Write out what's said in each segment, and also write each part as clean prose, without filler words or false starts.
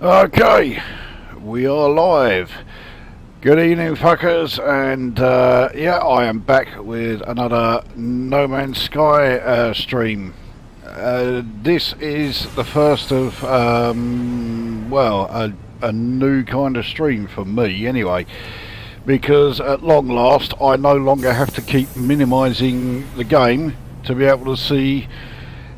Okay, we are live. Good evening, fuckers, and yeah, I am back with another No Man's Sky stream. This is the first of, well, a new kind of stream for me, anyway, because at long last, I no longer have to keep minimising the game to be able to see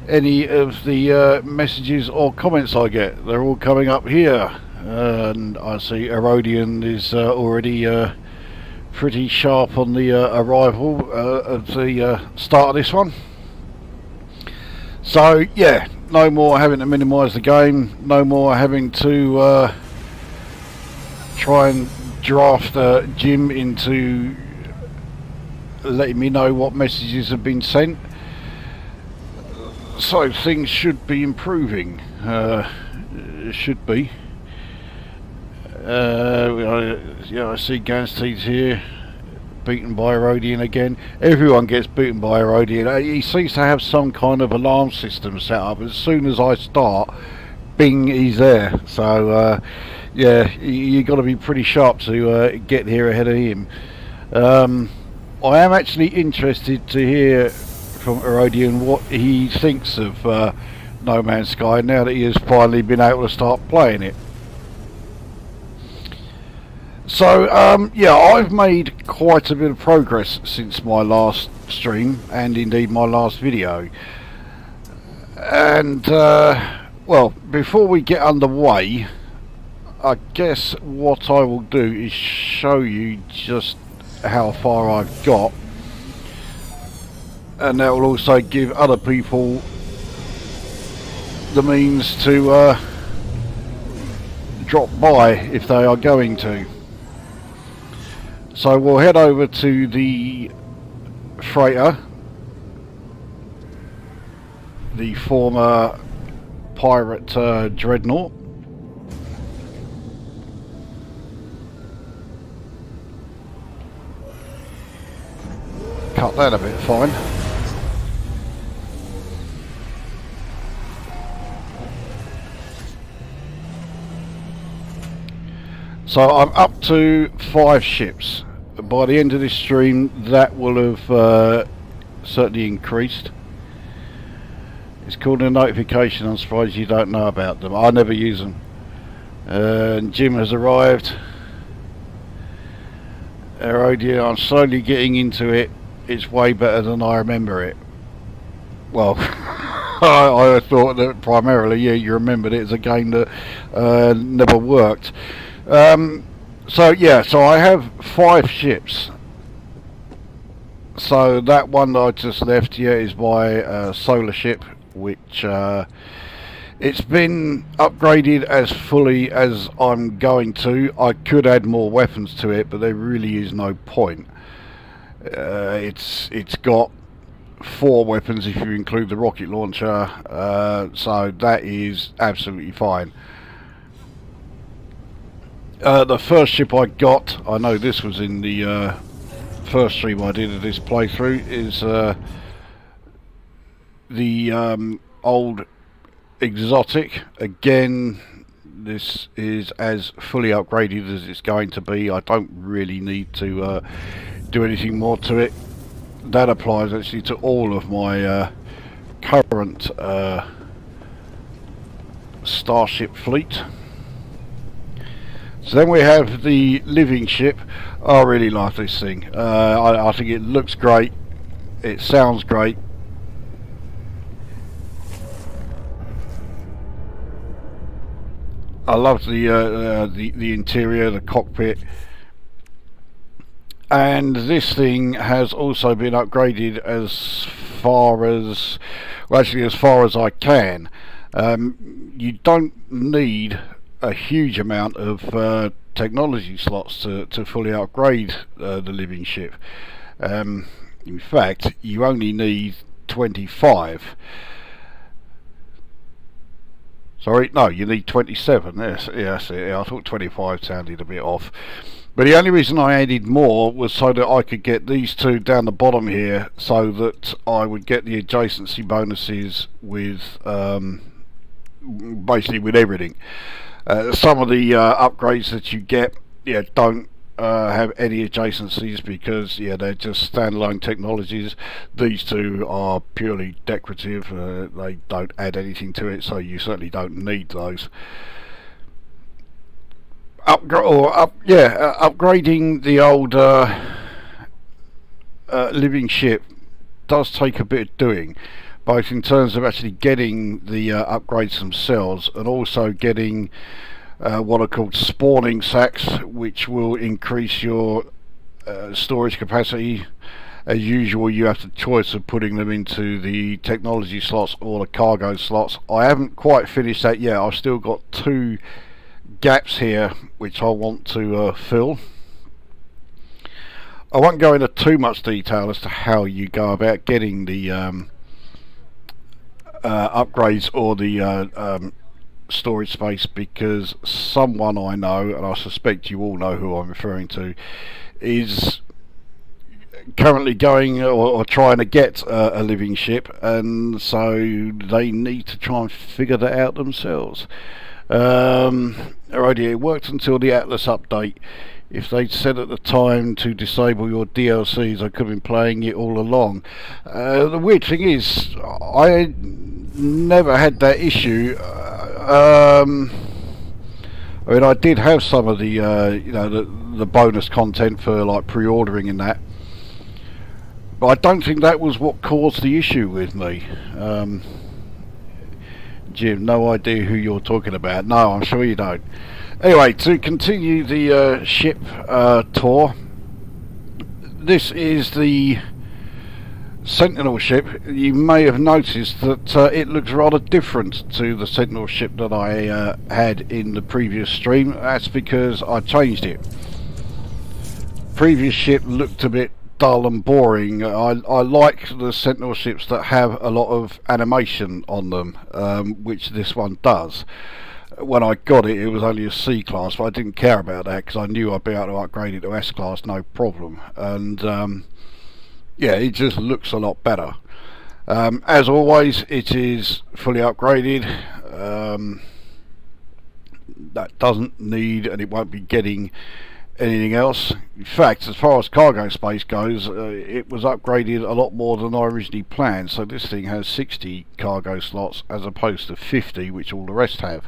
any of the messages or comments I get. They're all coming up here, and I see Erodian is already pretty sharp on the arrival of the start of this one. So yeah, no more having to minimise the game, no more having to try and draft Jim into letting me know what messages have been sent. So things should be improving. Should be. I see Gansteed's here, beaten by Erodian again. Everyone gets beaten by Erodian. He seems to have some kind of alarm system set up. As soon as I start, bing, he's there. So yeah, you got to be pretty sharp to get here ahead of him. I am actually interested to hear from Erodian what he thinks of No Man's Sky now that he has finally been able to start playing it. So yeah, I've made quite a bit of progress since my last stream and indeed my last video. And well, before we get underway, I guess what I will do is show you just how far I've got, and that will also give other people the means to drop by if they are going to. So we'll head over to the freighter, the former pirate dreadnought. Cut that a bit fine. So I'm up to 5 ships. By the end of this stream, that will have certainly increased. It's called a notification. I'm surprised you don't know about them. I never use them. Jim has arrived. Erodian, I'm slowly getting into it. It's way better than I remember it. Well, I thought that primarily, yeah, you remembered it as a game that never worked. So yeah, so I have 5 ships. So that one that I just left here is my solar ship, which it's been upgraded as fully as I'm going to. I could add more weapons to it, but there really is no point. It's got 4 weapons if you include the rocket launcher, so that is absolutely fine. The first ship I got, I know this was in the first stream I did of this playthrough, is the old exotic. Again, this is as fully upgraded as it's going to be. I don't really need to do anything more to it. That applies actually to all of my current starship fleet. So then we have the living ship. I really like this thing. I think it looks great. It sounds great. I love the interior, the cockpit, and this thing has also been upgraded as far as, well, actually as far as I can. You don't need a huge amount of technology slots to fully upgrade the living ship. In fact, you only need 25. Sorry, no, you need 27. Yes, yes, yeah, I thought 25 sounded a bit off. But the only reason I added more was so that I could get these 2 down the bottom here, so that I would get the adjacency bonuses with basically with everything. Some of the upgrades that you get, yeah, don't have any adjacencies because, yeah, they're just standalone technologies. These two are purely decorative. They don't add anything to it, so you certainly don't need those. Upgrading the old living ship does take a bit of doing, both in terms of actually getting the upgrades themselves and also getting what are called spawning sacks, which will increase your storage capacity. As usual, you have the choice of putting them into the technology slots or the cargo slots. I haven't quite finished that yet. I've still got two gaps here which I want to fill. I won't go into too much detail as to how you go about getting the upgrades or the storage space, because someone I know, and I suspect you all know who I'm referring to, is currently going or trying to get a living ship, and so they need to try and figure that out themselves. Alrighty, it worked until the Atlas update. If they'd said at the time to disable your DLCs, I could have been playing it all along. The weird thing is, I never had that issue. I mean, I did have some of the, the bonus content for like pre-ordering and that, but I don't think that was what caused the issue with me. Jim, no idea who you're talking about. No, I'm sure you don't. Anyway, to continue the ship tour, this is the Sentinel ship. You may have noticed that it looks rather different to the Sentinel ship that I had in the previous stream. That's because I changed it. Previous ship looked a bit dull and boring. I like the Sentinel ships that have a lot of animation on them, which this one does. When I got it, it was only a C class, but I didn't care about that because I knew I'd be able to upgrade it to S class, no problem. And yeah, it just looks a lot better. As always, it is fully upgraded. That doesn't need, and it won't be getting anything else. In fact, as far as cargo space goes, it was upgraded a lot more than I originally planned. So this thing has 60 cargo slots as opposed to 50, which all the rest have.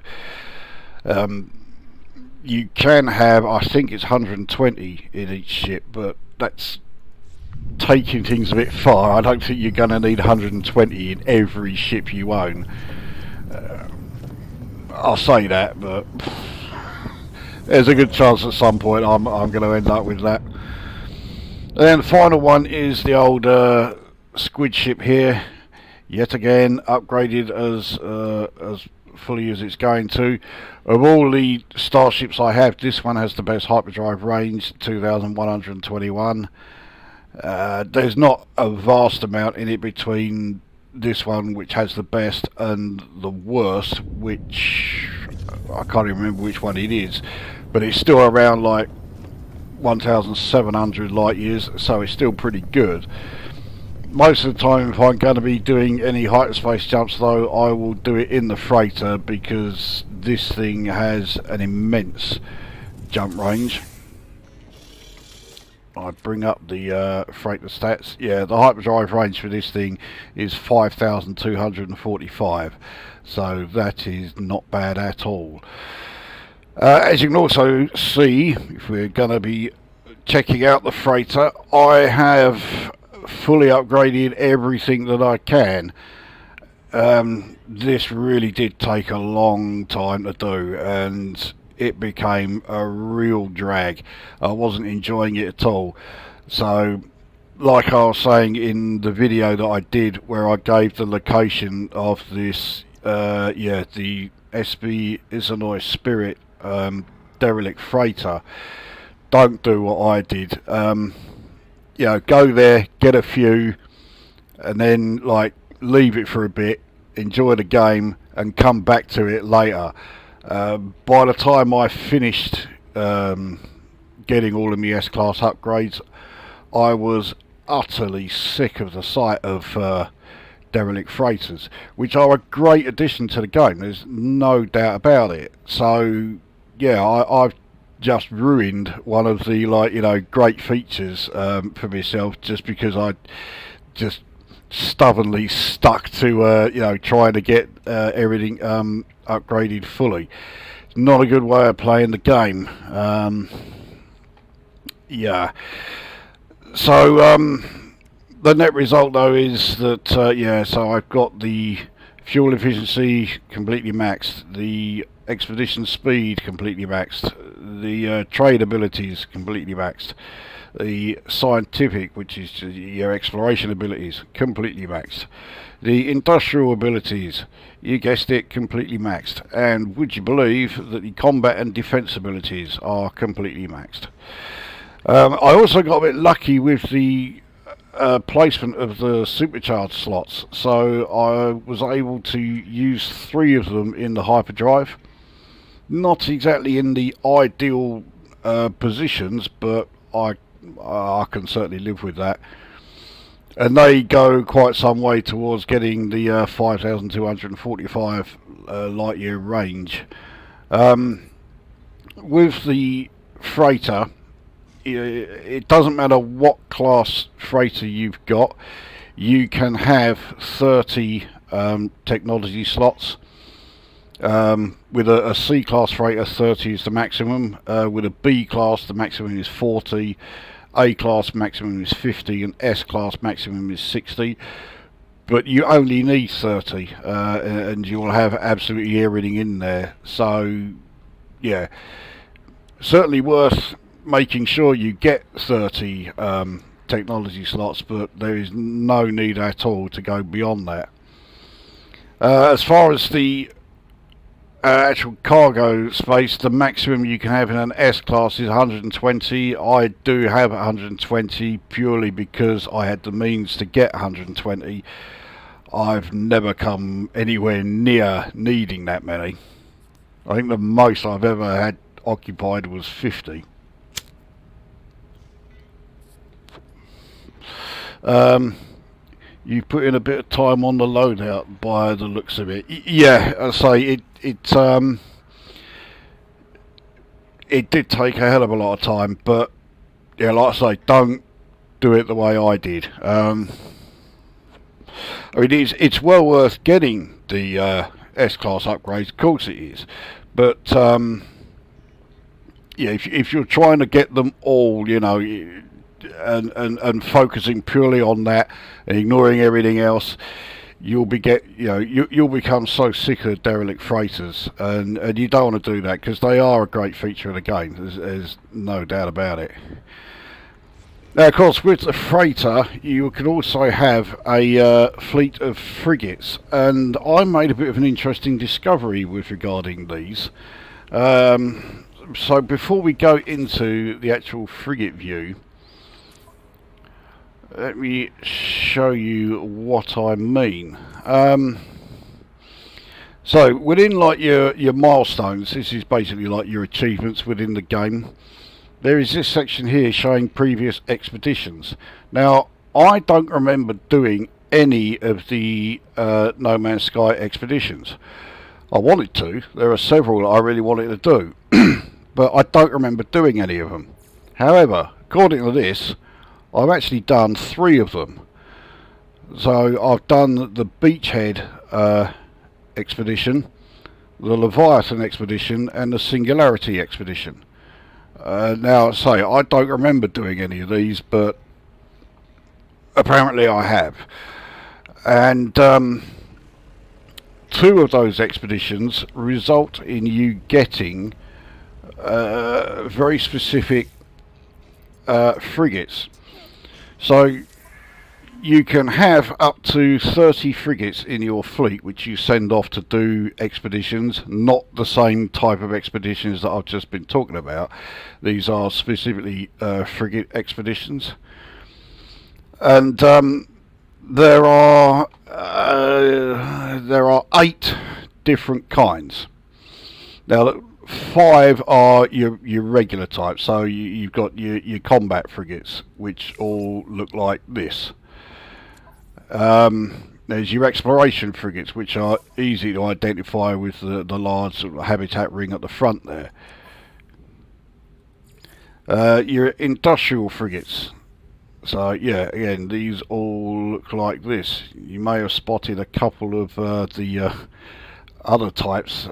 You can have, I think it's 120 in each ship, but that's taking things a bit far. I don't think you're going to need 120 in every ship you own. I'll say that, but there's a good chance at some point I'm going to end up with that. And then the final one is the old squid ship here. Yet again, upgraded as fully as it's going to. Of all the starships I have, this one has the best hyperdrive range, 2,121. There's not a vast amount in it between this one, which has the best, and the worst, which I can't even remember which one it is, but it's still around like 1,700 light years, so it's still pretty good. Most of the time, if I'm going to be doing any hyperspace jumps though, I will do it in the freighter, because this thing has an immense jump range. I bring up the freighter stats. Yeah, the hyperdrive range for this thing is 5,245, so that is not bad at all. As you can also see, if we're going to be checking out the freighter, I have fully upgraded everything that I can. This really did take a long time to do, and it became a real drag. I wasn't enjoying it at all. So, like I was saying in the video that I did, where I gave the location of this, the SB Isonoi Spirit derelict freighter, don't do what I did. Go there, get a few, and then like leave it for a bit, enjoy the game, and come back to it later. By the time I finished getting all of my S-Class upgrades, I was utterly sick of the sight of derelict freighters, which are a great addition to the game. There's no doubt about it. So yeah, I've just ruined one of the great features for myself just because I just stubbornly stuck to trying to get everything upgraded fully. It's not a good way of playing the game. Yeah. So the net result though is that so I've got the fuel efficiency completely maxed, the expedition speed completely maxed, the trade abilities completely maxed, the scientific, which is your exploration abilities, completely maxed, the industrial abilities, you guessed it, completely maxed, and would you believe that the combat and defense abilities are completely maxed. I also got a bit lucky with the placement of the supercharged slots, so I was able to use 3 of them in the hyperdrive. Not exactly in the ideal positions, but I can certainly live with that. And they go quite some way towards getting the 5,245 light year range. With the freighter, it doesn't matter what class freighter you've got, you can have 30 technology slots. With a C class freighter, 30 is the maximum. With a B class, the maximum is 40. A class maximum is 50, and S class maximum is 60. But you only need 30, and you will have absolutely everything in there. So, yeah, certainly worth making sure you get 30 technology slots, but there is no need at all to go beyond that. As far as the actual cargo space, the maximum you can have in an S class is 120. I do have 120 purely because I had the means to get 120. I've never come anywhere near needing that many. I think the most I've ever had occupied was 50. You put in a bit of time on the loadout by the looks of it. Yeah, I say it did take a hell of a lot of time, but yeah, like I say, don't do it the way I did. I mean, it's well worth getting the S-class upgrades, of course it is, but yeah, if you're trying to get them all, and focusing purely on that and ignoring everything else, you'll become so sick of derelict freighters, and you don't want to do that because they are a great feature of the game. There's no doubt about it. Now, of course, with the freighter, you can also have a fleet of frigates, and I made a bit of an interesting discovery with regarding these. So before we go into the actual frigate view, let me show you what I mean. So within like your milestones, this is basically like your achievements within the game. There is this section here showing previous expeditions. Now, I don't remember doing any of the No Man's Sky expeditions. I wanted to. There are several that I really wanted to do, but I don't remember doing any of them. However, according to this, I've actually done 3 of them. So I've done the Beachhead expedition, the Leviathan expedition, and the Singularity expedition. Now, say, I don't remember doing any of these, but apparently I have. And 2 of those expeditions result in you getting very specific frigates. So you can have up to 30 frigates in your fleet which you send off to do expeditions, not the same type of expeditions that I've just been talking about. These are specifically frigate expeditions. And there are 8 different kinds. Now, 5 are your regular types. So you've got your combat frigates, which all look like this. There's your exploration frigates, which are easy to identify with the large sort of habitat ring at the front there. Your industrial frigates. So yeah, again, these all look like this. You may have spotted a couple of the other types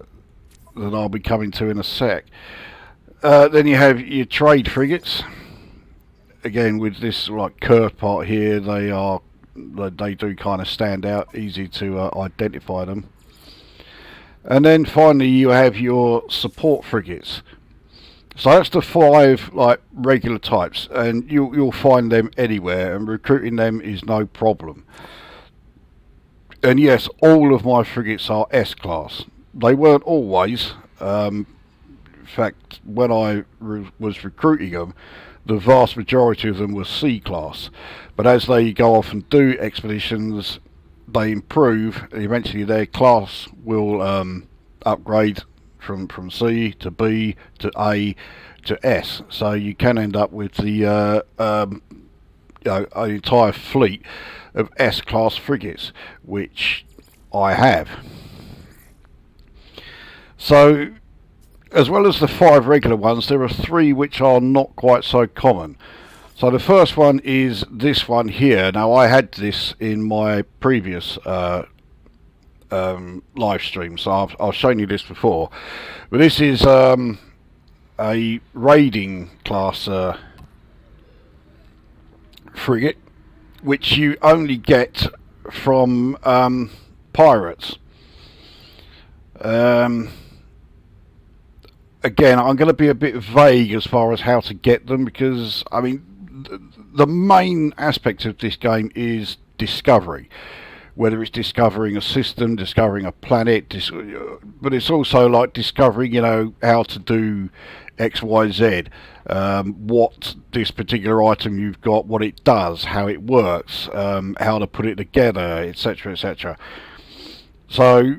that I'll be coming to in a sec. Then you have your trade frigates. Again, with this like curved part here, they do kind of stand out, easy to identify them. And then finally you have your support frigates. So that's the 5 like regular types, and you'll find them anywhere, and recruiting them is no problem. And yes, all of my frigates are S-class. They weren't always. In fact, when I was recruiting them, the vast majority of them were C-class. But as they go off and do expeditions, they improve, and eventually their class will upgrade from C to B to A to S. So you can end up with the an entire fleet of S-class frigates, which I have. So, as well as the 5 regular ones, there are 3 which are not quite so common. So the first one is this one here. Now I had this in my previous live stream, so I've shown you this before, but this is a raiding class frigate, which you only get from pirates. Again, I'm going to be a bit vague as far as how to get them, because I mean the main aspect of this game is discovery. Whether it's discovering a system, discovering a planet, but it's also like discovering, you know, how to do X, Y, Z, what this particular item you've got, what it does, how it works, how to put it together, etc., etc. So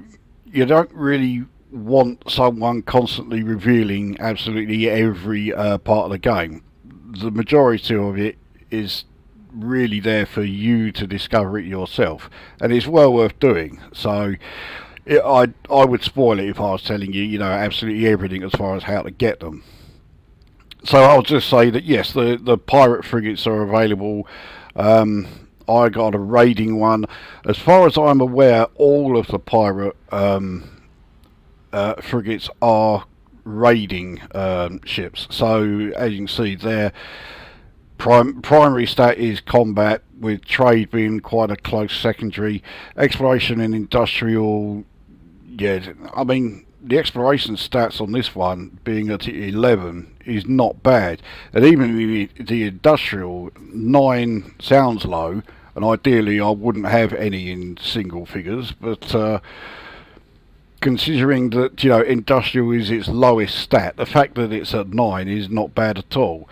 you don't really want someone constantly revealing absolutely every part of the game. The majority of it is really there for you to discover it yourself, and it's well worth doing. So I would spoil it if I was telling you, you know, absolutely everything as far as how to get them. So I'll just say that yes, the pirate frigates are available. I got a raiding one. As far as I'm aware, all of the pirate frigates are raiding ships. So as you can see there, primary stat is combat, with trade being quite a close secondary. Exploration and industrial, yeah, I mean the exploration stats on this one being at 11 is not bad, and even the industrial 9 sounds low, and ideally I wouldn't have any in single figures, but considering that, you know, industrial is its lowest stat, the fact that it's at 9 is not bad at all.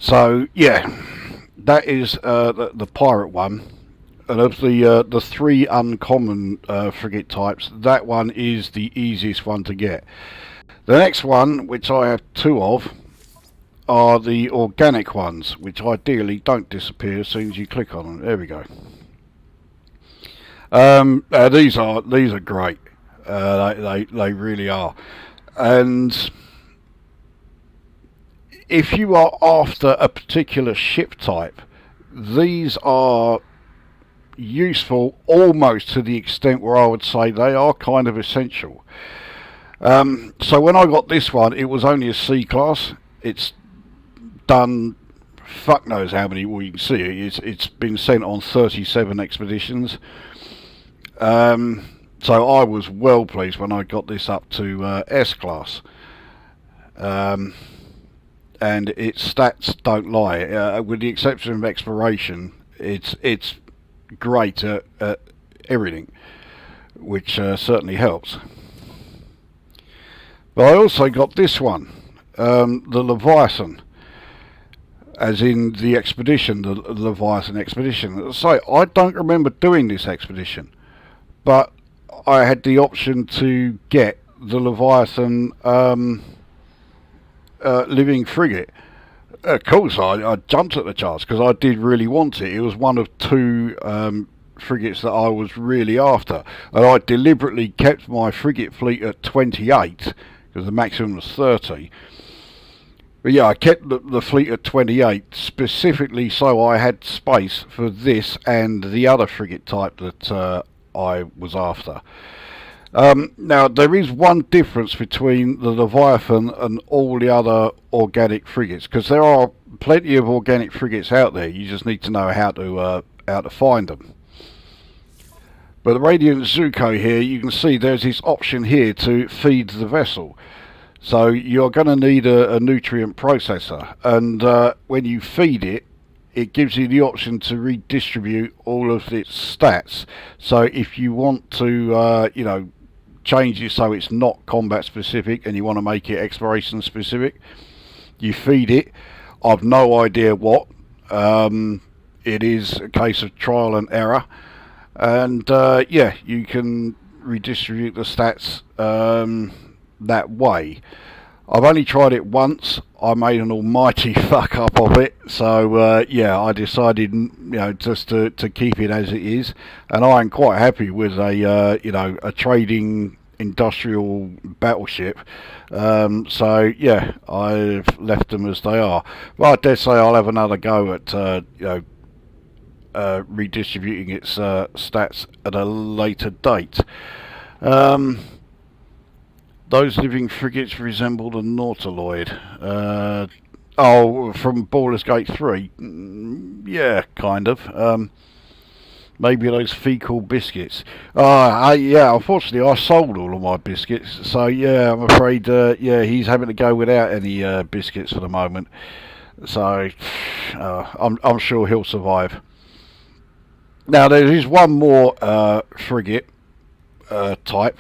So yeah, that is the pirate one, and of the 3 uncommon frigate types, that one is the easiest one to get. The next one, which I have 2 of, are the organic ones, which ideally don't disappear as soon as you click on them. There we go. These are great. They really are, and if you are after a particular ship type, these are useful almost to the extent where I would say they are kind of essential. So when I got this one, it was only a C class. It's done fuck knows how many, well you can see it's been sent on 37 expeditions. So I was well pleased when I got this up to S class. And its stats don't lie. With the exception of exploration, it's great at everything, which certainly helps. But I also got this one, the Leviathan, as in the expedition, the Leviathan expedition. So I don't remember doing this expedition, but I had the option to get the Leviathan living frigate. Of course, I jumped at the chance because I did really want it. It was one of 2 frigates that I was really after, and I deliberately kept my frigate fleet at 28 because the maximum was 30. But yeah, I kept the fleet at 28 specifically so I had space for this and the other frigate type that I was after. Now, there is one difference between the Leviathan and all the other organic frigates, because there are plenty of organic frigates out there. You just need to know how to find them. But the Radiant Zuko here, you can see there's this option here to feed the vessel. So you're going to need a nutrient processor, and when you feed it, it gives you the option to redistribute all of its stats. So if you want to, change it so it's not combat specific, and you want to make it exploration specific, you feed it. I've no idea what. It is a case of trial and error, and yeah, you can redistribute the stats that way. I've only tried it once. I made an almighty fuck up of it, so yeah, I decided, just to keep it as it is, and I am quite happy with a trading industrial battleship. So yeah, I've left them as they are. Well, I dare say I'll have another go at redistributing its stats at a later date. Those living frigates resemble the Nautiloid. From Baldur's Gate 3? Yeah, kind of. Maybe those fecal biscuits. Yeah, unfortunately I sold all of my biscuits, so yeah, I'm afraid, yeah, he's having to go without any biscuits for the moment. So, I'm sure he'll survive. Now, there is one more frigate type.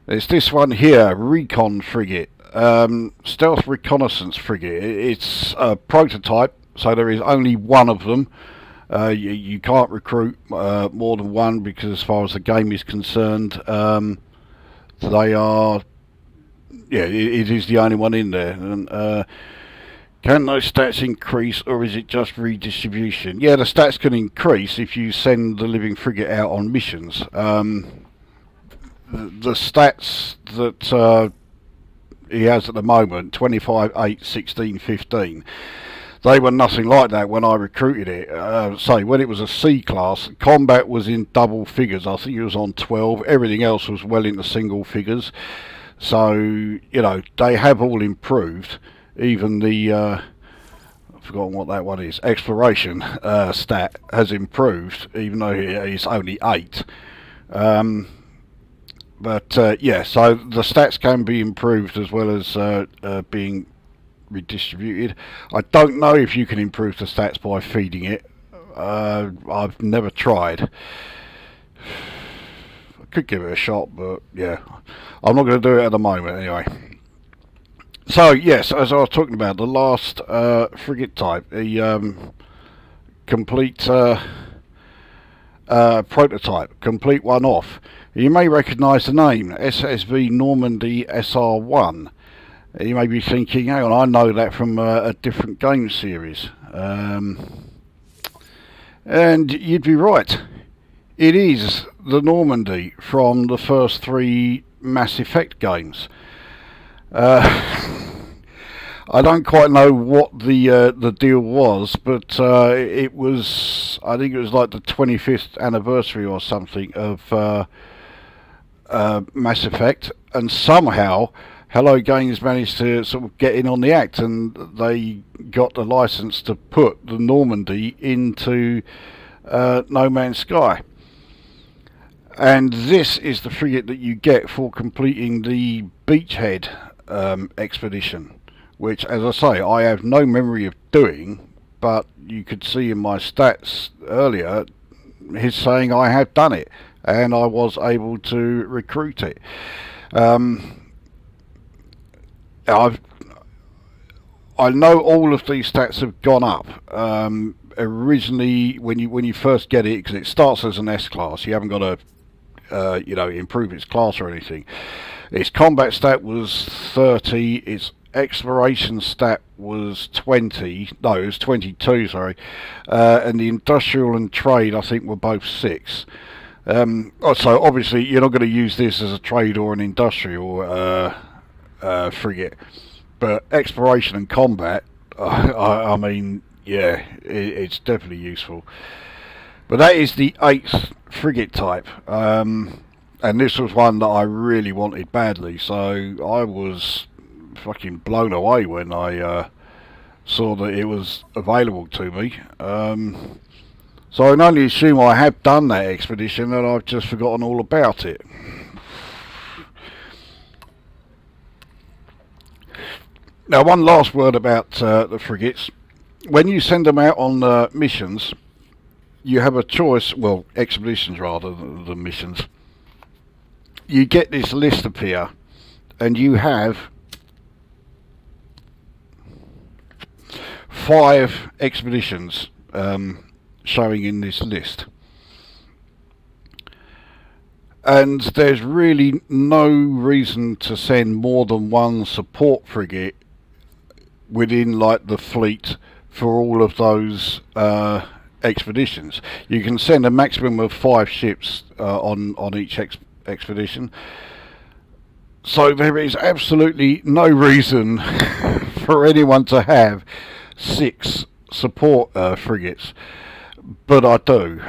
It's this one here, Recon Frigate, Stealth Reconnaissance Frigate. It's a prototype, so there is only one of them. You can't recruit more than one, because as far as the game is concerned, they are, yeah, it is the only one in there. And can those stats increase, or is it just redistribution? Yeah, the stats can increase if you send the living frigate out on missions. The stats that he has at the moment, 25, 8, 16, 15, they were nothing like that when I recruited it. When it was a C class, combat was in double figures. I think it was on 12. Everything else was well into single figures. So, they have all improved. Even the, I've forgotten what that one is, exploration stat has improved, even though it's only 8. But yeah, so the stats can be improved as well as being redistributed. I don't know if you can improve the stats by feeding it. I've never tried. I could give it a shot, but yeah, I'm not going to do it at the moment anyway. So yes, as I was talking about, the last frigate type, the complete prototype, complete one-off. You may recognise the name, SSV Normandy SR1. You may be thinking, hang on, I know that from a different game series. And you'd be right. It is the Normandy from the first 3 Mass Effect games. I don't quite know what the deal was, but it was, I think it was like the 25th anniversary or something of Mass Effect, and somehow Hello Games managed to sort of get in on the act, and they got the license to put the Normandy into No Man's Sky. And this is the frigate that you get for completing the Beachhead expedition, which, as I say, I have no memory of doing, but you could see in my stats earlier, he's saying I have done it, and I was able to recruit it. I know all of these stats have gone up. Originally, when you first get it, because it starts as an S class, you haven't got to improve its class or anything. Its combat stat was 30, its exploration stat was 20. No, it was 22. Sorry, and the industrial and trade I think were both 6. So obviously you're not going to use this as a trade or an industrial frigate, but exploration and combat, I mean, yeah, it's definitely useful. But that is the 8th frigate type, and this was one that I really wanted badly, so I was fucking blown away when I saw that it was available to me. So I can only assume I have done that expedition and I've just forgotten all about it. Now, one last word about the frigates. When you send them out on missions, you have a choice, well, expeditions rather than missions. You get this list appear, and you have 5 expeditions showing in this list. And there's really no reason to send more than one support frigate within like the fleet for all of those expeditions. You can send a maximum of 5 ships on each expedition. So there is absolutely no reason for anyone to have 6 support frigates, but I do.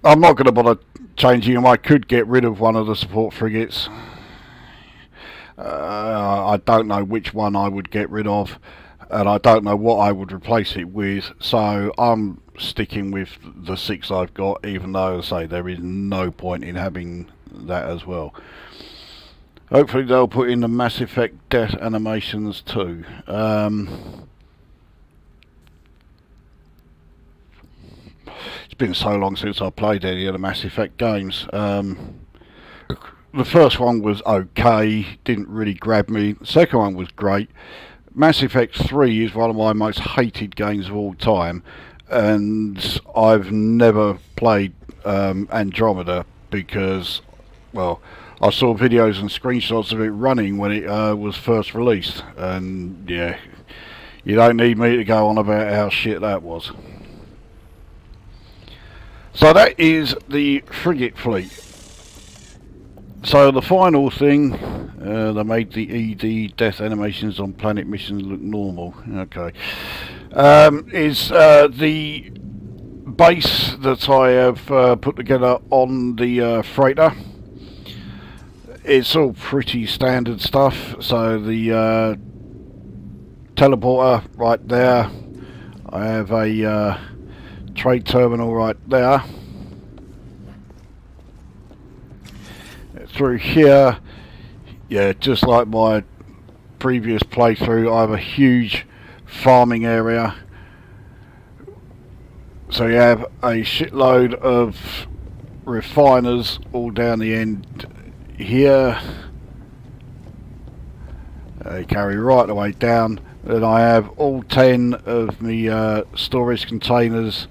I'm not going to bother changing them. I could get rid of one of the support frigates. I don't know which one I would get rid of, and I don't know what I would replace it with, so I'm sticking with the 6 I've got, even though, as I say, there is no point in having that as well. Hopefully they'll put in the Mass Effect death animations too. It's been so long since I played any of the Mass Effect games. The first one was okay, didn't really grab me. The second one was great. Mass Effect 3 is one of my most hated games of all time, and I've never played Andromeda because, well, I saw videos and screenshots of it running when it was first released, and yeah, you don't need me to go on about how shit that was. So that is the frigate fleet. So the final thing, they made the ED death animations on planet missions look normal. Okay, is the base that I have put together on the freighter. It's all pretty standard stuff. So the teleporter right there. I have a trade terminal right there. Through here, yeah, just like my previous playthrough, I have a huge farming area. So you have a shitload of refiners all down the end here. They carry right the way down. Then I have all 10 of the storage containers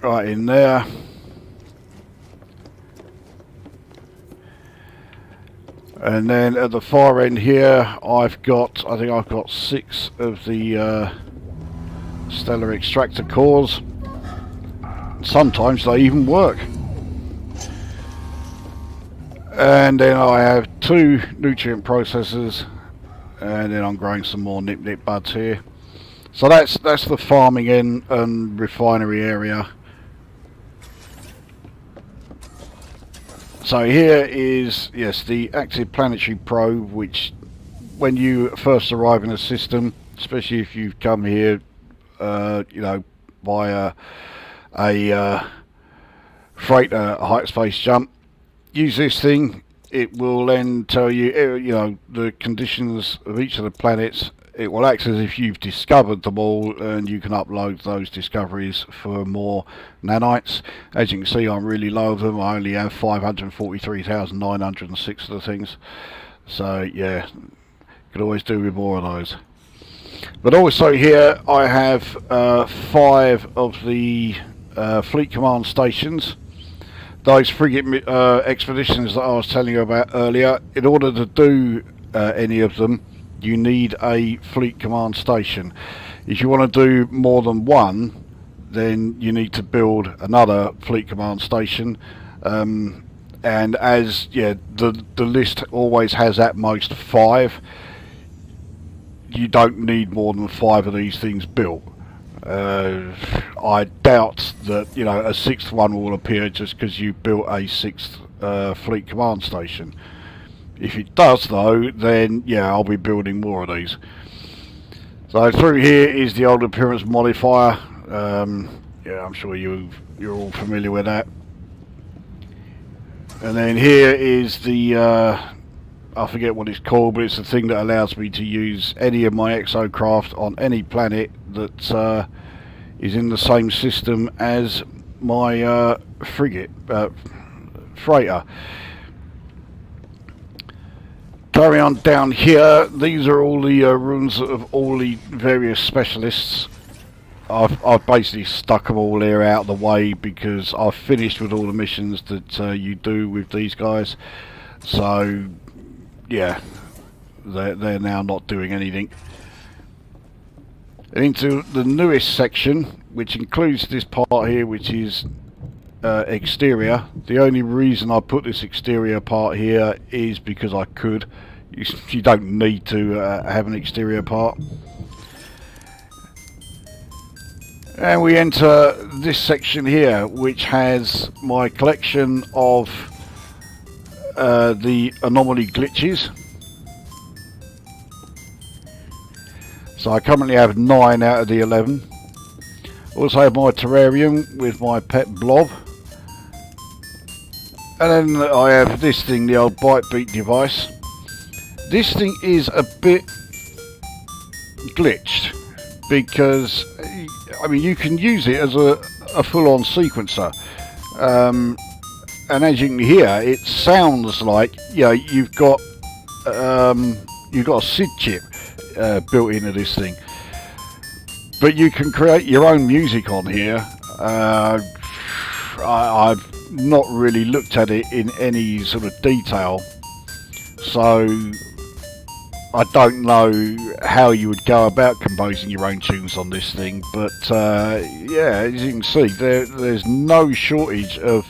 right in there. And then at the far end here, I think I've got 6 of the stellar extractor cores. Sometimes they even work. And then I have 2 nutrient processors, and then I'm growing some more nip buds here. So that's the farming end and refinery area. So here is, yes, the active planetary probe, which when you first arrive in a system, especially if you've come here, you know, via a freighter hyperspace jump, use this thing. It will then tell you, you know, the conditions of each of the planets. It will act as if you've discovered them all, and you can upload those discoveries for more nanites. As you can see, I'm really low of them. I only have 543,906 of the things. So yeah, could always do with more of those. But also here I have 5 of the fleet command stations those frigate expeditions that I was telling you about earlier, in order to do any of them, you need a fleet command station. If you want to do more than one, then you need to build another fleet command station. And as the list always has at most 5, you don't need more than 5 of these things built. I doubt that a 6th one will appear just because you built a 6th fleet command station. If it does though, then yeah, I'll be building more of these. So through here is the old appearance modifier. Yeah, I'm sure you're all familiar with that. And then here is the I forget what it's called, but it's the thing that allows me to use any of my exocraft on any planet that is in the same system as my frigate freighter. Carry on down here. These are all the runes of all the various specialists. I've basically stuck them all here out of the way because I've finished with all the missions that you do with these guys. So yeah, they're now not doing anything. And into the newest section, which includes this part here, which is exterior. The only reason I put this exterior part here is because I could. You don't need to have an exterior part. And we enter this section here, which has my collection of the anomaly glitches. So I currently have 9 out of the 11. Also have my terrarium with my pet blob. And then I have this thing, the old bite beat device. This thing is a bit glitched because I mean you can use it as a full-on sequencer, and as you can hear, it sounds like you've got a SID chip built into this thing, but you can create your own music on here. I've not really looked at it in any sort of detail, so I don't know how you would go about composing your own tunes on this thing, but yeah, as you can see, there's no shortage of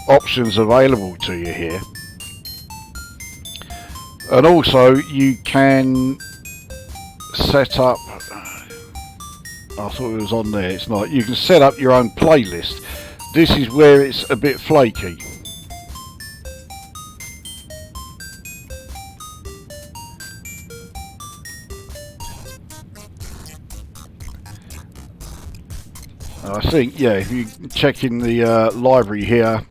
options available to you here. And also you can set up, I thought it was on there, it's not, you can set up your own playlist. This is where it's a bit flaky. I think, yeah, if you check in the library here,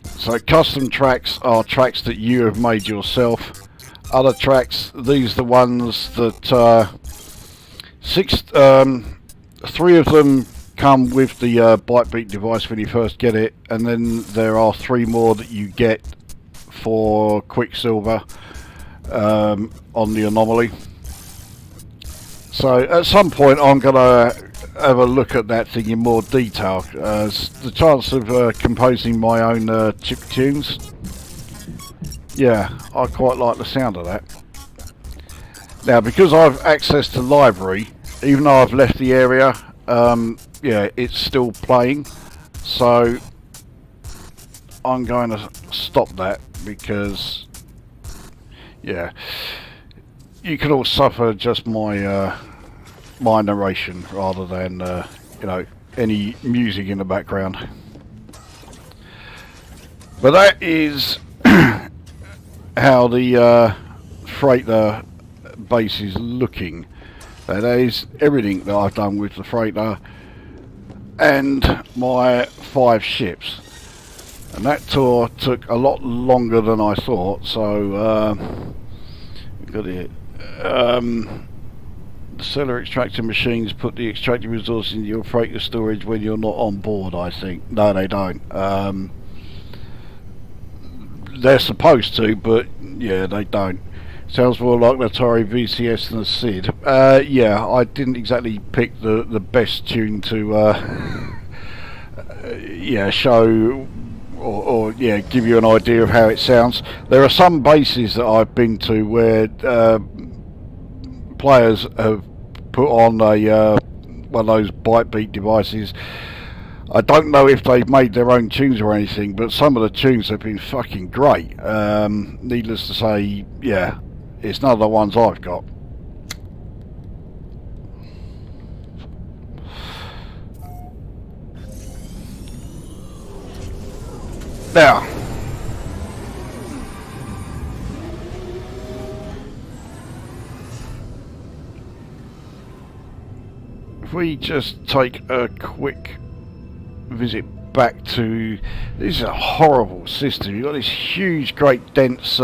so custom tracks are tracks that you have made yourself. Other tracks, these are the ones that 3 of them come with the bite beat device when you first get it, and then there are 3 more that you get for Quicksilver on the anomaly. So at some point I'm gonna have a look at that thing in more detail. The chance of composing my own chip tunes, yeah, I quite like the sound of that. Now, because I've access to library, even though I've left the area, yeah, it's still playing, so I'm going to stop that because, yeah, you can all suffer just my my narration rather than any music in the background. But that is how the freighter base is looking. That is everything that I've done with the freighter and my 5 ships. And that tour took a lot longer than I thought, so got it. The cellular extractor machines put the extracted resources into your freighter storage when you're not on board, I think. No, they don't. They're supposed to, but yeah, they don't. Sounds more like the Atari VCS than the SID. Yeah, I didn't exactly pick the best tune to yeah, show or yeah, give you an idea of how it sounds. There are some bases that I've been to where players have put on a one of those bite beat devices. I don't know if they've made their own tunes or anything, but some of the tunes have been fucking great. Needless to say, yeah, it's none of the ones I've got. Now, if we just take a quick visit back to, this is a horrible system. You've got this huge, great, dense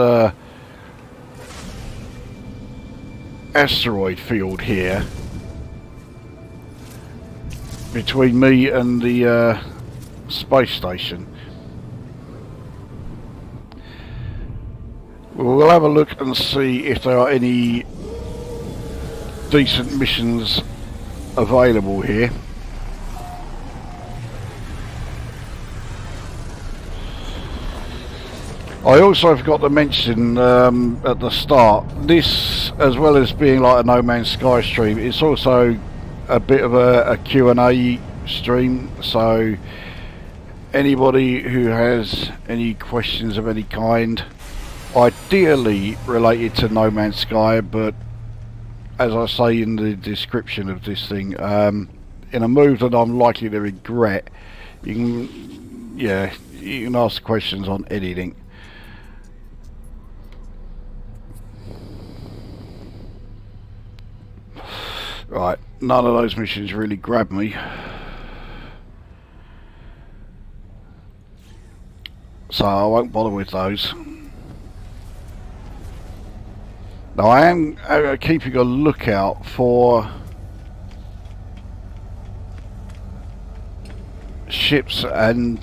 asteroid field here between me and the space station. We'll have a look and see if there are any decent missions available here. I also forgot to mention at the start, this, as well as being like a No Man's Sky stream, it's also a bit of a Q&A stream, so anybody who has any questions of any kind, ideally related to No Man's Sky, but as I say in the description of this thing, in a move that I'm likely to regret, you can ask questions on anything. Right, none of those missions really grab me. So I won't bother with those. Now I am keeping a lookout for ships and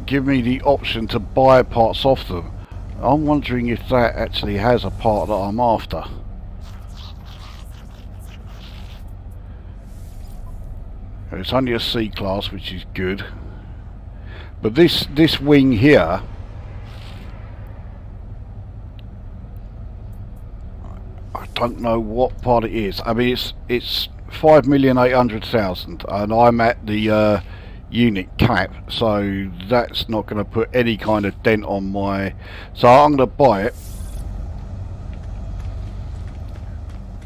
give me the option to buy parts off them. I'm wondering if that actually has a part that I'm after. It's only a C class, which is good. But this wing here, I don't know what part it is. I mean, it's 5,800,000, and I'm at the unit cap, so that's not going to put any kind of dent on my. So I'm going to buy it,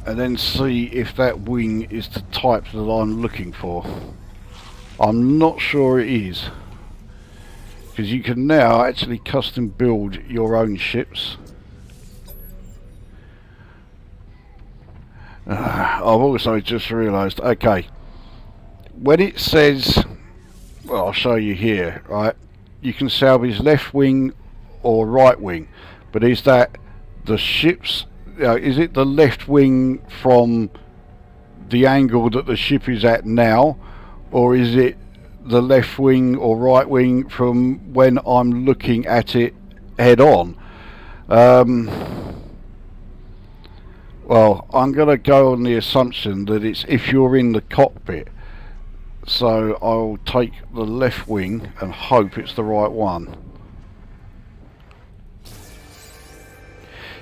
and then see if that wing is the type that I'm looking for. I'm not sure it is, because you can now actually custom build your own ships. I've also just realised, okay, when it says, well, I'll show you here, right, you can salvage left wing or right wing, but is that the ship's, is it the left wing from the angle that the ship is at now, or is it the left wing or right wing from when I'm looking at it head on? Well, I'm going to go on the assumption that it's if you're in the cockpit, so I'll take the left wing and hope it's the right one.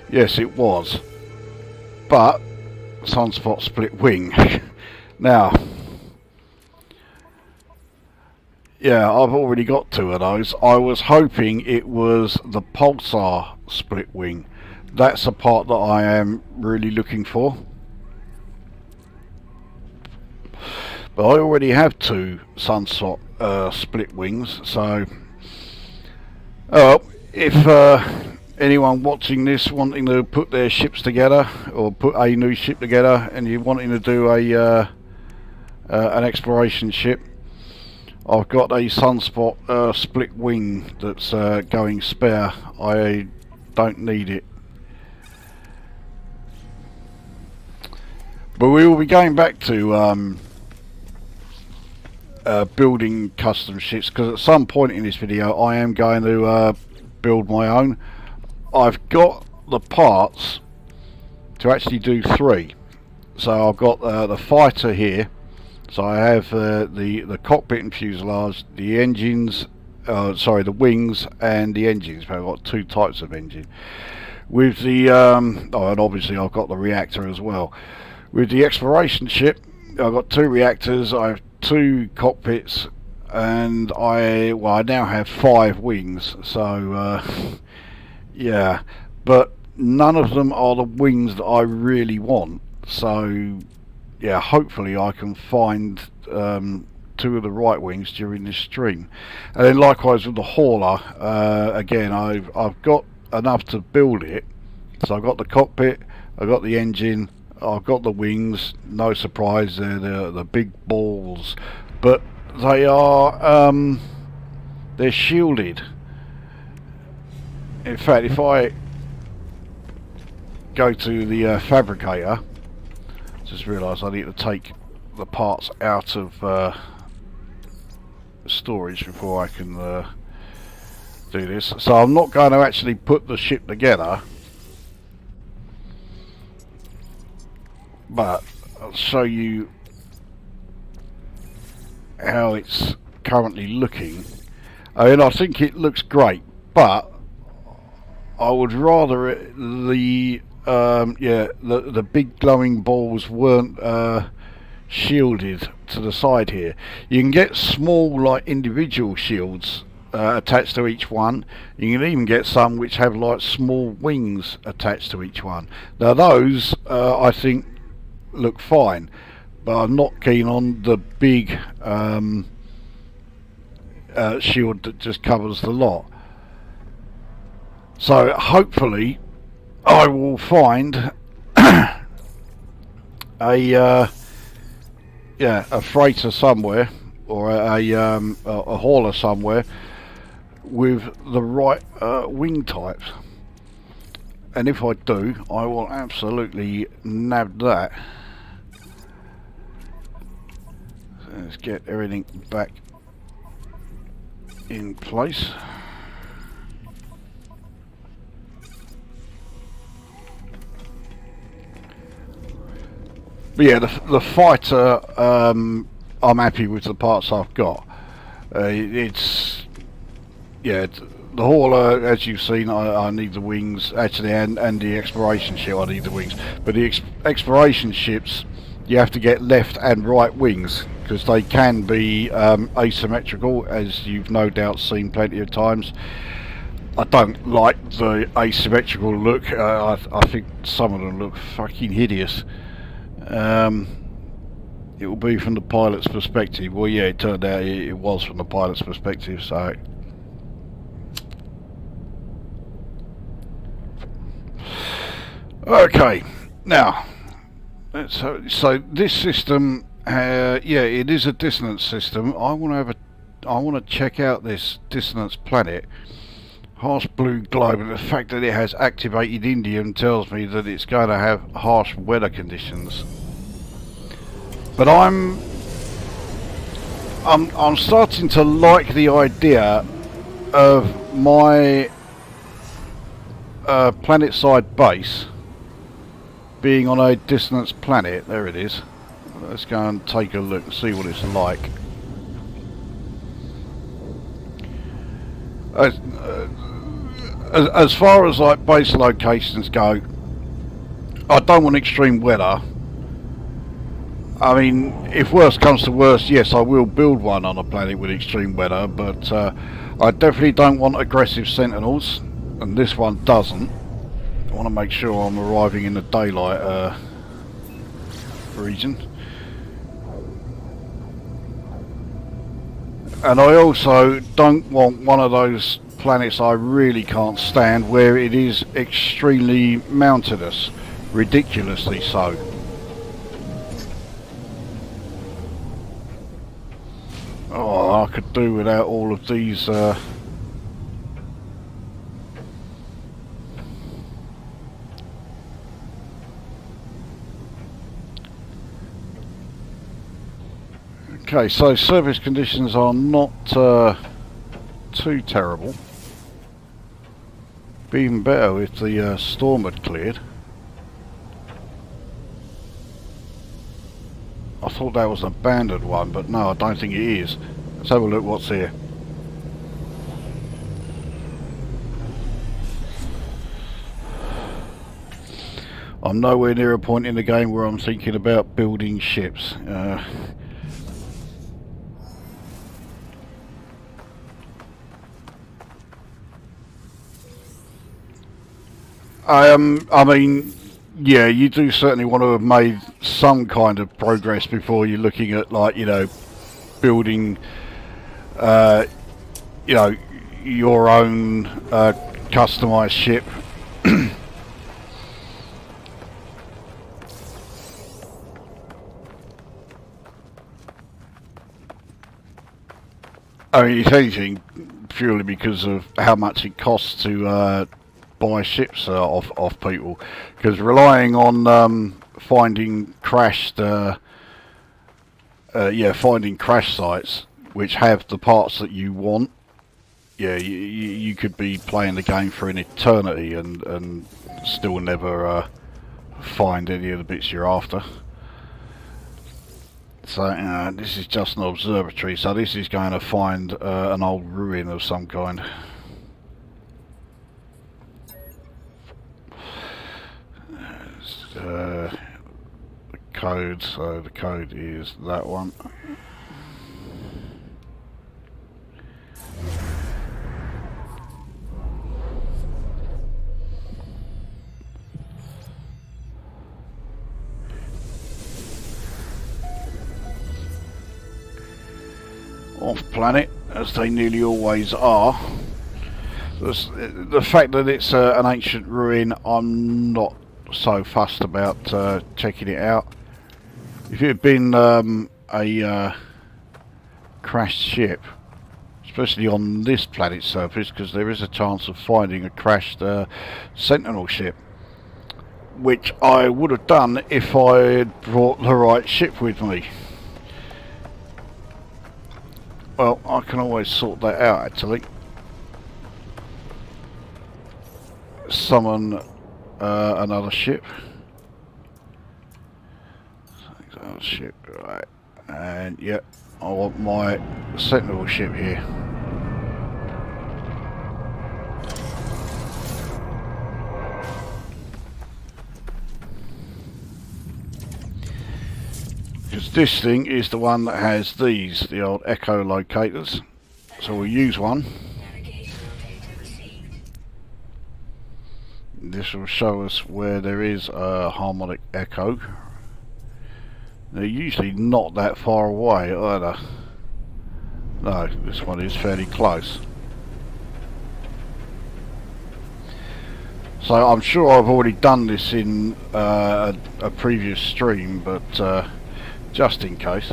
Yes, it was, but sunspot split wing. Now, yeah, I've already got two of those. I was hoping it was the pulsar split wing. That's the part that I am really looking for. But I already have two sunspot split wings, so if anyone watching this wanting to put their ships together, or put a new ship together, and you're wanting to do a an exploration ship, I've got a sunspot split wing that's going spare. I don't need it. But we will be going back to building custom ships, because at some point in this video I am going to build my own. I've got the parts to actually do three. So I've got the fighter here, So I have the cockpit and fuselage, the engines, sorry, the wings and the engines. I've got two types of engine. With the oh, and obviously I've got the reactor as well. With the exploration ship, I've got two reactors. I have two cockpits, and I now have 5 wings. So yeah, but none of them are the wings that I really want. So yeah, hopefully I can find 2 of the right wings during this stream. And then likewise with the hauler, again I've got enough to build it. So I've got the cockpit, I've got the engine, I've got the wings. No surprise, they're the big balls, but they are they're shielded. In fact, if I go to the fabricator, just realised I need to take the parts out of storage before I can do this. So I'm not going to actually put the ship together, but I'll show you how it's currently looking. I mean, I think it looks great, but I would rather the big glowing balls weren't shielded to the side here. You can get small, like, individual shields attached to each one. You can even get some which have like small wings attached to each one. Now those I think look fine, but I'm not keen on the big shield that just covers the lot. So hopefully I will find a freighter somewhere, or a hauler somewhere with the right wing types. And if I do, I will absolutely nab that. So let's get everything back in place. But yeah, the fighter, I'm happy with the parts I've got. It's the hauler, as you've seen, I need the wings actually, and the exploration ship I need the wings. But the exploration ships, you have to get left and right wings because they can be asymmetrical, as you've no doubt seen plenty of times. I don't like the asymmetrical look. I think some of them look fucking hideous. It will be from the pilot's perspective. Well, yeah, it turned out it was from the pilot's perspective, so okay. Now, so this system, it is a dissonance system. I want to check out this dissonance planet. Harsh blue globe, and the fact that it has activated indium tells me that it's going to have harsh weather conditions. But I'm starting to like the idea of my planet-side base being on a dissonance planet. There it is. Let's go and take a look and see what it's like. As far as like base locations go, I don't want extreme weather. I mean, if worst comes to worst, yes, I will build one on a planet with extreme weather, but I definitely don't want aggressive sentinels, and this one doesn't. I want to make sure I'm arriving in the daylight region. And I also don't want one of those planets I really can't stand where it is extremely mountainous, ridiculously so. Oh, I could do without all of these okay, so surface conditions are not too terrible. Be even better if the storm had cleared. I thought that was an abandoned one, but no, I don't think it is. Let's have a look what's here. I'm nowhere near a point in the game where I'm thinking about building ships. I mean, yeah, you do certainly want to have made some kind of progress before you're looking at, like, you know, building, you know, your own customized ship. I mean, if anything, purely because of how much it costs to buy ships off people, because relying on finding crashed, finding crash sites which have the parts that you want, yeah, you could be playing the game for an eternity and still never find any of the bits you're after. So this is just an observatory, so this is going to find an old ruin of some kind. The code, so the code is that one. Off planet, as they nearly always are. The fact that it's an ancient ruin, I'm not so fussed about checking it out. If it had been a crashed ship, especially on this planet's surface, because there is a chance of finding a crashed Sentinel ship, which I would have done if I had brought the right ship with me. Well, I can always sort that out, actually. Summon another ship. Another ship, right. And, yep, I want my Sentinel ship here. Because this thing is the one that has these, the old echo locators. So we'll use one. This will show us where there is a harmonic echo. They're usually not that far away either. No, this one is fairly close. So I'm sure I've already done this in a previous stream, but just in case.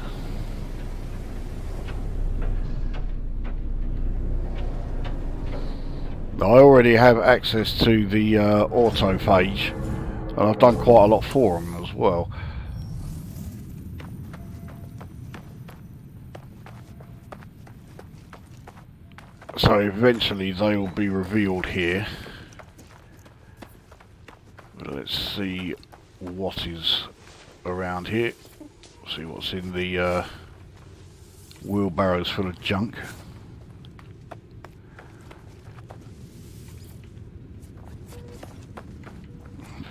I already have access to the autophage, and I've done quite a lot for them as well. So eventually they will be revealed here. But let's see what is around here. See what's in the wheelbarrows full of junk.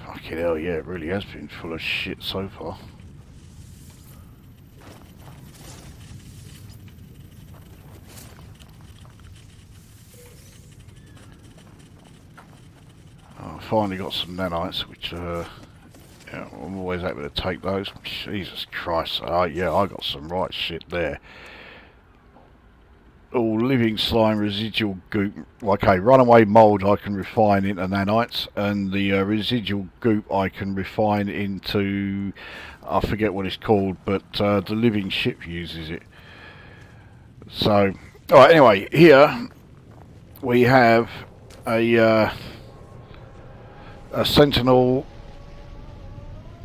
Fucking hell, yeah, it really has been full of shit so far. Oh, I finally got some nanites, which yeah, I'm always happy to take those. Jesus Christ, yeah, I got some right shit there. All living slime, residual goop. Okay, runaway mould I can refine into nanites, and the residual goop I can refine into, I forget what it's called, but the living ship uses it. So, alright, anyway, here we have a Sentinel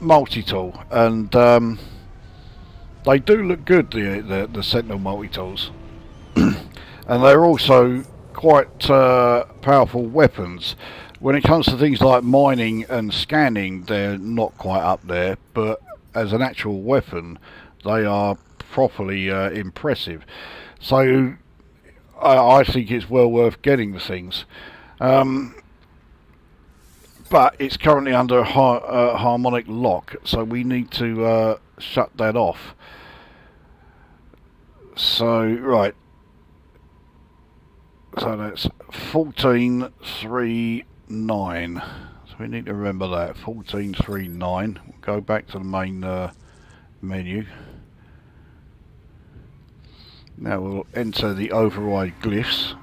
multi-tool, and they do look good, the Sentinel multi-tools. And they're also quite powerful weapons. When it comes to things like mining and scanning, they're not quite up there, but as an actual weapon, They are properly impressive. So I think it's well worth getting the things. But it's currently under harmonic lock, so we need to shut that off. So, right. So that's 1439. So we need to remember that. 1439. We'll go back to the main menu. Now we'll enter the override glyphs,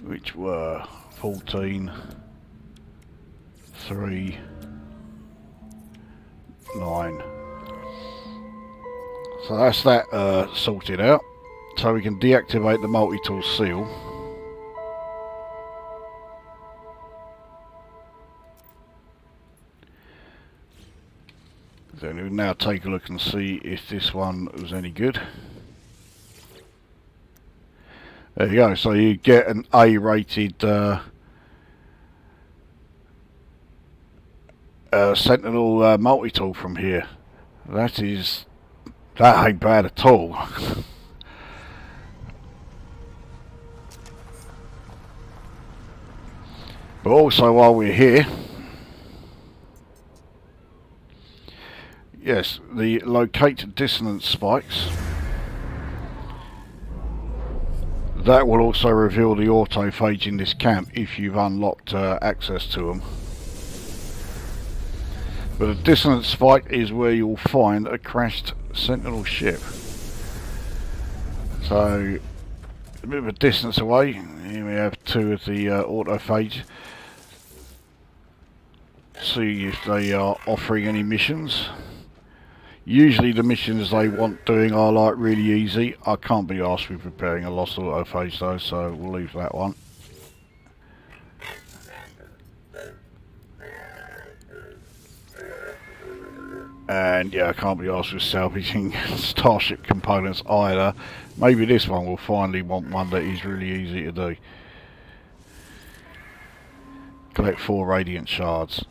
which were 1439. So that's that sorted out. So we can deactivate the multi-tool seal. Then we'll now take a look and see if this one was any good. There you go, so you get an A-rated Sentinel multi-tool from here. That ain't bad at all. But also while we're here, yes, the locate dissonance spikes. That will also reveal the autophage in this camp if you've unlocked access to them. But a dissonance spike is where you'll find a crashed Sentinel ship. So, a bit of a distance away, here we have two of the autophage. See if they are offering any missions. Usually the missions they want doing are like really easy. I can't be asked with repairing a lost autophage though, so we'll leave that one. And yeah, I can't be asked with salvaging starship components either. Maybe this one will finally want one that is really easy to do. Collect 4 radiant shards.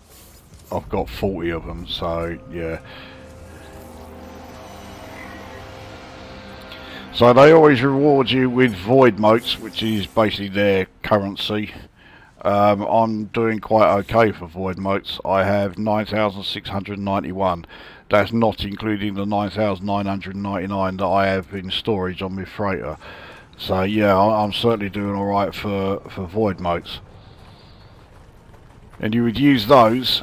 I've got 40 of them, so yeah. So they always reward you with void motes, which is basically their currency. I'm doing quite okay for void motes. I have 9,691. That's not including the 9,999 that I have in storage on my freighter. So yeah, I'm certainly doing alright for void motes. And you would use those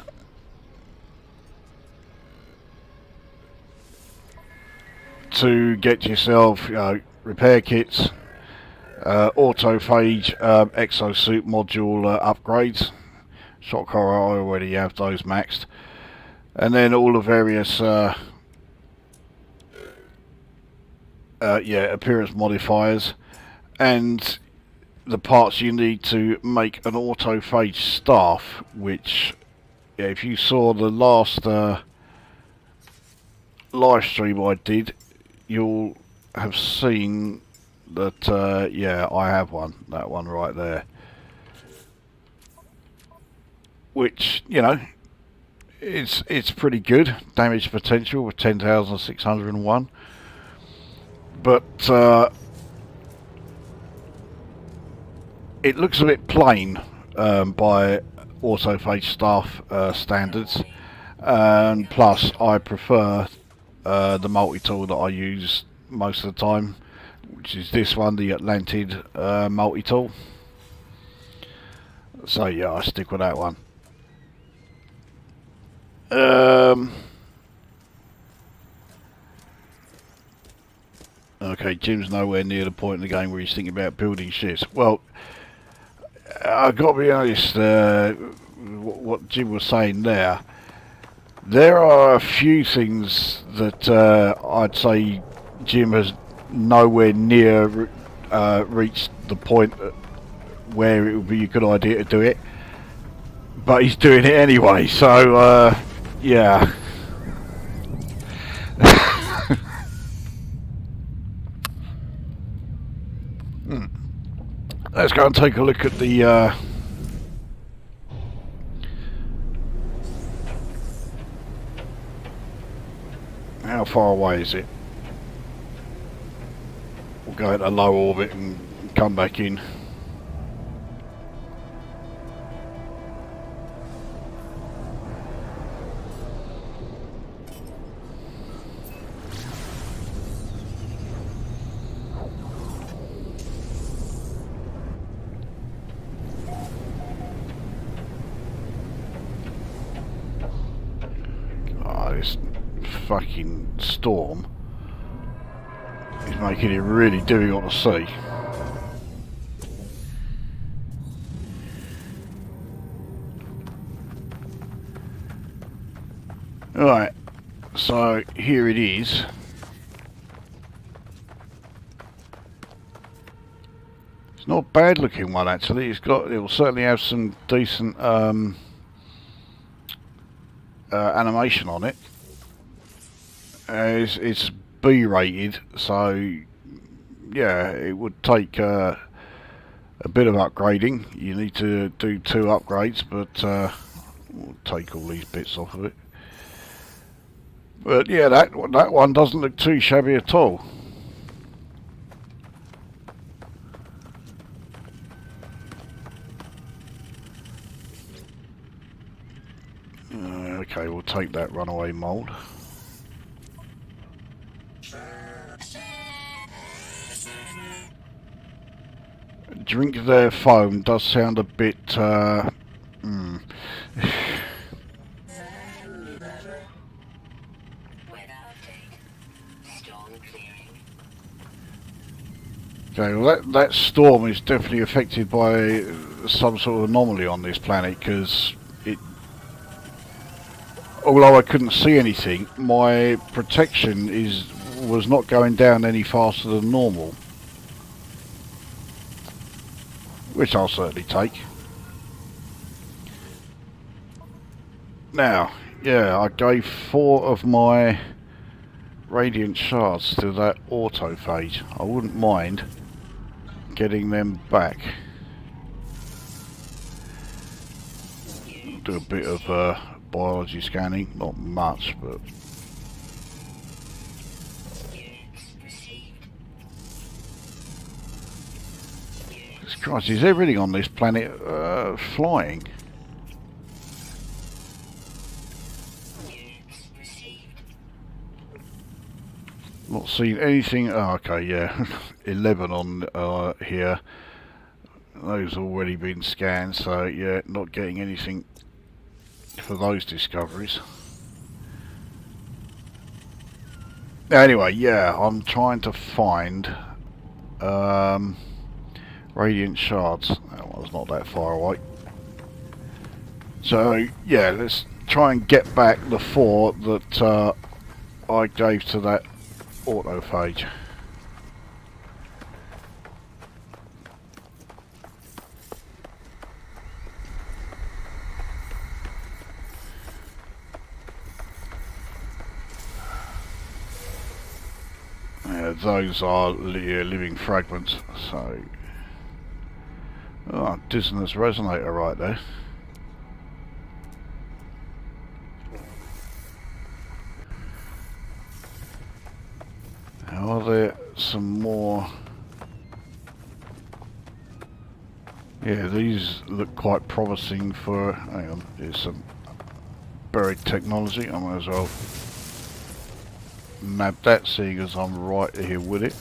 to get yourself, repair kits, autophage, exosuit module upgrades. Shock horror, I already have those maxed, and then all the various appearance modifiers and the parts you need to make an autophage staff, which if you saw the last live stream I did, you'll have seen that yeah, I have one, that one right there, which, you know, it's pretty good. Damage potential with 10,601, but it looks a bit plain by autophage staff standards, and plus I prefer the multi-tool that I use most of the time, which is this one, the Atlantid multi-tool. So yeah, I stick with that one. Okay, Jim's nowhere near the point in the game where he's thinking about building ships. Well, I've got to be honest, what Jim was saying there, there are a few things that I'd say Jim has nowhere near reached the point where it would be a good idea to do it, but he's doing it anyway, so yeah. Let's go and take a look at the far away is it? We'll go into low orbit and come back in. This fucking storm is making it really difficult to see. Alright, so here it is. It's not a bad looking one actually. It will certainly have some decent animation on it. It's B rated, so yeah, it would take a bit of upgrading. You need to do 2 upgrades, but we'll take all these bits off of it. But yeah, that one doesn't look too shabby at all. Okay, we'll take that runaway mould. Drink their foam does sound a bit Okay, well that storm is definitely affected by some sort of anomaly on this planet, because although I couldn't see anything, my protection was not going down any faster than normal. Which I'll certainly take. Now, yeah, I gave 4 of my radiant shards to that autophage. I wouldn't mind getting them back. Do a bit of biology scanning, not much, but Christ, is everything on this planet flying? Not seen anything. Oh, okay, yeah, 11 on here. Those already been scanned, so yeah, not getting anything for those discoveries. Anyway, yeah, I'm trying to find radiant shards. That one's not that far away. So yeah, let's try and get back the 4 that I gave to that autophage. Yeah, those are living fragments, so oh, dissonance resonator right there. Are there some more? Yeah, these look quite promising for... Hang on, there's some buried technology. I might as well nab that, seeing as I'm right here with it.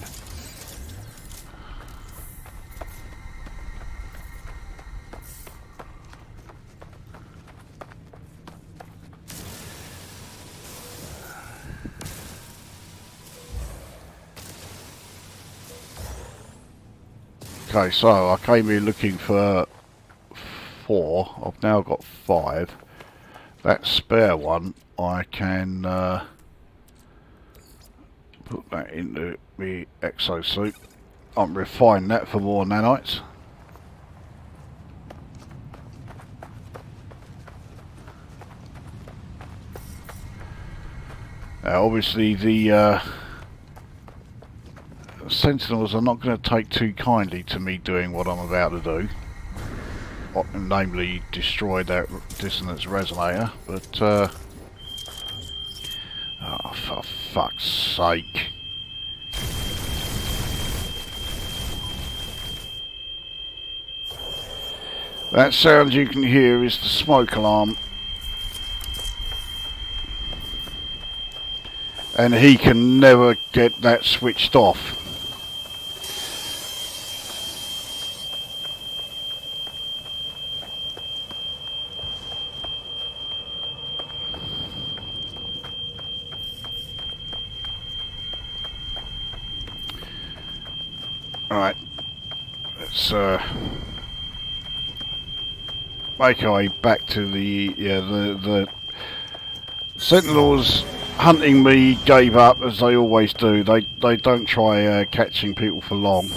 Okay, so I came here looking for 4. I've now got 5. That spare one, I can put that into the exosuit. I'll refine that for more nanites. Obviously the Sentinels are not going to take too kindly to me doing what I'm about to do, namely destroy that dissonance resonator, but oh, for fuck's sake. That sound you can hear is the smoke alarm. And he can never get that switched off. Alright, let's make our way back to the Sentinels hunting me gave up, as they always do. They don't try catching people for long.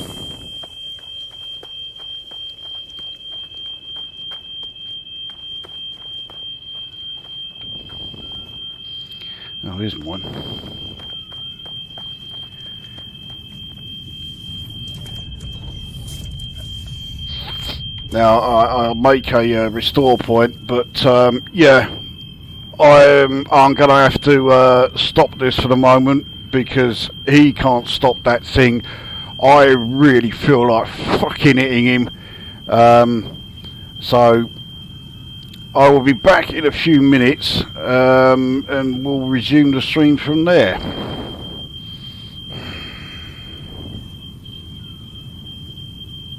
Oh, here's one. Now I'll make a restore point, but yeah, I'm going to have to stop this for the moment because he can't stop that thing. I really feel like fucking hitting him. So I will be back in a few minutes and we'll resume the stream from there.